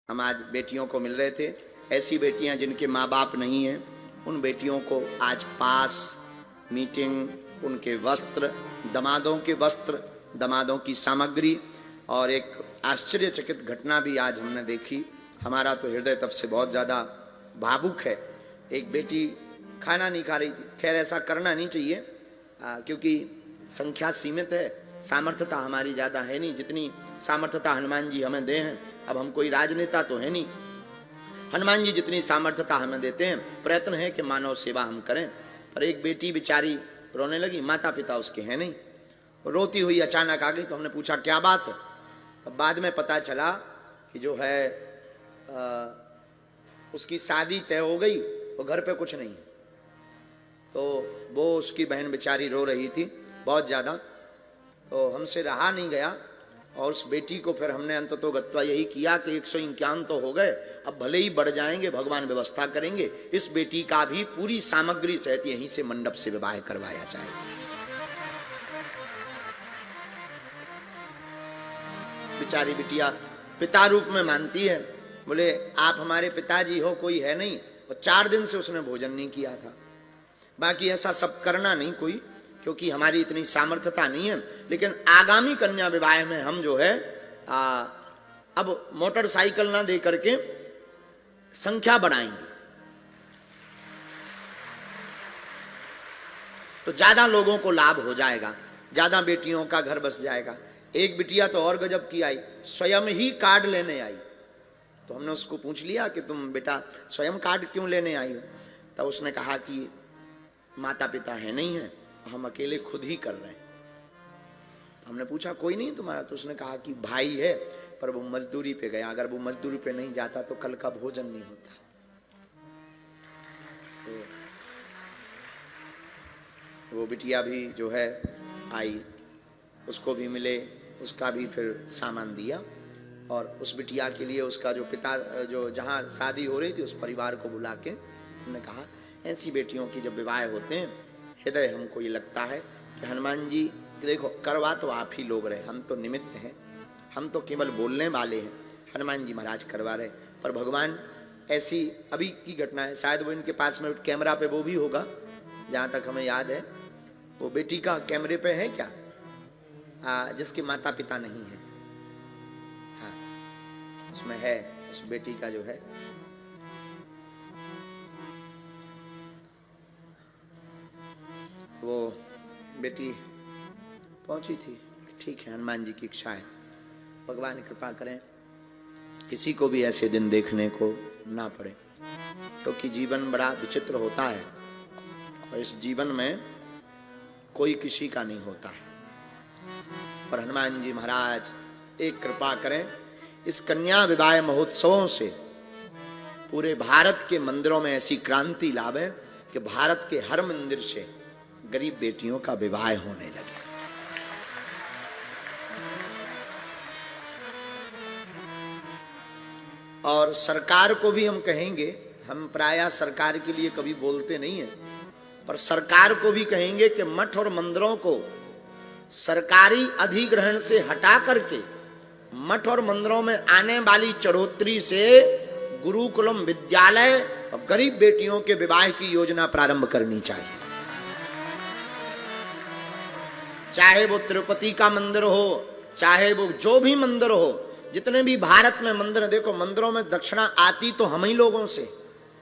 हम आज बेटियों को मिल रहे थे, ऐसी बेटियां जिनके माँ बाप नहीं हैं, उन बेटियों को आज पास, मीटिंग, उनके वस्त्र, दामादों के वस्त्र, दामादों की सामग्री और एक आश्चर्यचकित घटना भी आज हमने देखी। हमारा तो हृदय तब से बहुत ज़्यादा भावुक है। एक बेटी खाना नहीं खा रही थी। खैर ऐसा करना नहीं चाहिए क्योंकि संख्या सीमित है, सामर्थ्यता हमारी ज़्यादा है नहीं जितनी सामर्थ्यता हनुमान जी हमें दे हैं। अब हम कोई राजनेता तो है नहीं, हनुमान जी जितनी सामर्थ्यता हमें देते हैं, प्रयत्न है कि मानव सेवा हम करें। पर एक बेटी बेचारी रोने लगी, माता पिता उसके हैं नहीं, रोती हुई अचानक आ गई। तो हमने पूछा क्या बात है। तो बाद में पता चला कि जो है उसकी शादी तय हो गई, वो घर पे कुछ नहीं है। तो वो उसकी बहन बेचारी रो रही थी बहुत ज़्यादा। तो हमसे रहा नहीं गया और उस बेटी को फिर हमने अंततोगत्वा यही किया कि 151 तो हो गए, अब भले ही बढ़ जाएंगे, भगवान व्यवस्था करेंगे, इस बेटी का भी पूरी सामग्री सहित यहीं से मंडप से विवाह करवाया जाए। बेचारी बिटिया पिता रूप में मानती है, बोले आप हमारे पिताजी हो, कोई है नहीं। और 4 दिन से उसने भोजन नहीं किया था। बाकी ऐसा सब करना नहीं कोई, क्योंकि हमारी इतनी सामर्थ्यता नहीं है। लेकिन आगामी कन्या विवाह में हम जो है अब मोटरसाइकिल ना दे करके संख्या बढ़ाएंगे, तो ज्यादा लोगों को लाभ हो जाएगा, ज्यादा बेटियों का घर बस जाएगा। एक बिटिया तो और गजब की आई, स्वयं ही कार्ड लेने आई। तो हमने उसको पूछ लिया कि तुम बेटा स्वयं कार्ड क्यों लेने आई हो। तो उसने कहा कि माता पिता है नहीं है, हम अकेले खुद ही कर रहे हैं। तो हमने पूछा कोई नहीं तुम्हारा। तो उसने कहा कि भाई है पर वो मजदूरी पे गया, अगर वो मजदूरी पे नहीं जाता तो कल का भोजन नहीं होता। तो वो बिटिया भी जो है आई, उसको भी मिले, उसका भी फिर सामान दिया। और उस बिटिया के लिए उसका जो पिता, जो जहाँ शादी हो रही थी, उस परिवार को बुला के हमने कहा ऐसी बेटियों की जब विवाह होते हैं, हृदय हमको ये लगता है कि हनुमान जी देखो करवा तो आप ही लोग रहे, हम तो निमित्त हैं, हम तो केवल बोलने वाले हैं। हनुमान जी महाराज करवा रहे, पर भगवान ऐसी अभी की घटना है, शायद वो इनके पास में कैमरा पे वो भी होगा, जहाँ तक हमें याद है वो बेटी का कैमरे पे है क्या, जिसके माता पिता नहीं है। हाँ उसमें है, उस बेटी का जो है वो बेटी पहुंची थी। ठीक है, हनुमान जी की इच्छा है, भगवान कृपा करें किसी को भी ऐसे दिन देखने को ना पड़े, क्योंकि जीवन बड़ा विचित्र होता है और इस जीवन में कोई किसी का नहीं होता है। पर हनुमान जी महाराज एक कृपा करें, इस कन्या विवाह महोत्सवों से पूरे भारत के मंदिरों में ऐसी क्रांति लावे कि भारत के हर मंदिर से गरीब बेटियों का विवाह होने लगे। और सरकार को भी हम कहेंगे, हम प्रायः सरकार के लिए कभी बोलते नहीं है, पर सरकार को भी कहेंगे कि मठ और मंदिरों को सरकारी अधिग्रहण से हटा करके मठ और मंदिरों में आने वाली चढ़ोतरी से गुरुकुलम विद्यालय और गरीब बेटियों के विवाह की योजना प्रारंभ करनी चाहिए। चाहे वो तिरुपति का मंदिर हो, चाहे वो जो भी मंदिर हो, जितने भी भारत में मंदिर, देखो मंदिरों में दक्षिणा आती तो हम ही लोगों से,